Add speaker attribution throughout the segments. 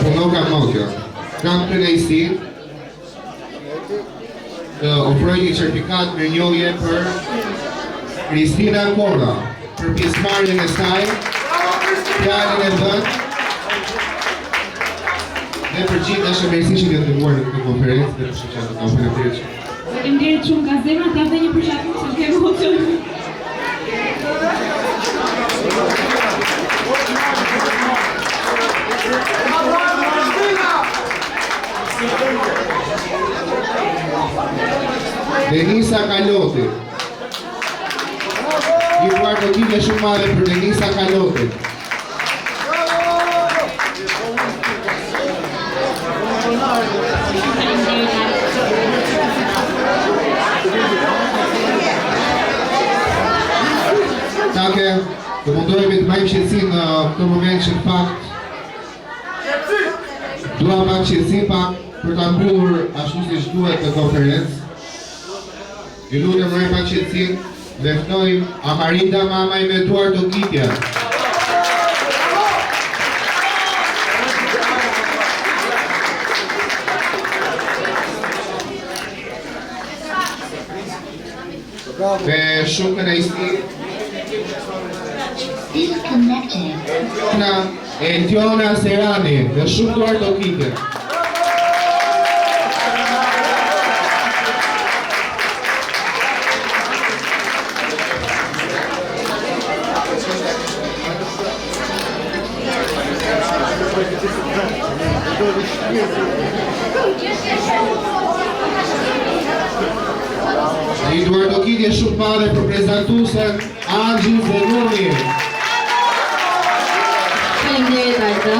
Speaker 1: Puno ka mokja. Kam kënaqësi të ofroj një certifikat mirënjohje për Kristina Korra për pjesëmarrjen e saj, fjalën e dhënë dhe për gjithë dashurinë që të dëgjuar në këtë konferencë dhe për shoqatën e konferencës.
Speaker 2: Faleminderit shumë nga zemra, ta dhe një përshtatje se ke emocion.
Speaker 1: Denisa Kaloti. Një partokime shumë madhe për Denisa Kaloti. Take, të mundohemi të majmë qetësinë në këtë moment që në fakt dua pak qetësi pak për ta mbyllur ashtu siç duhet në konferencë. Ju lutem më pak qetësi dhe ftoj Amarinda Mamaj me Duar Tokitja. Me shumë kënaqësi Eltiona Serani dhe shumë Duar Tokitja. Një Duar Tokitje shumë madhe për prezantuesen Angel Zenuni.
Speaker 2: Faleminderit Arda.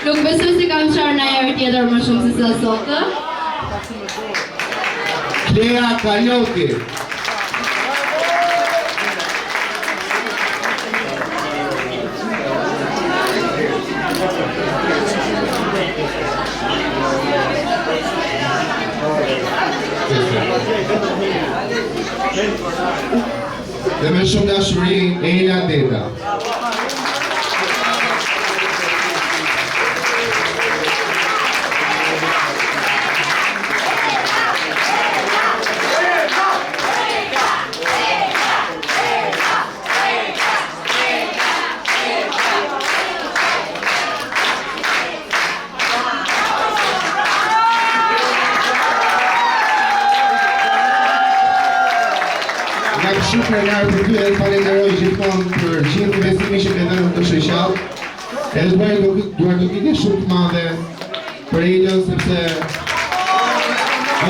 Speaker 2: Nuk besoj se kam qarë në herë tjetër më shumë se sa sotë.
Speaker 1: Klea Kaloti. Dhe me shumë dashuri Eila Deda. Shumë krenar për ty edhe falenderoj gjithmonë për gjithë investimin që ke dhënë në këtë shoqat. Edhe Duar Tokitje shumë të madhe për Elën sepse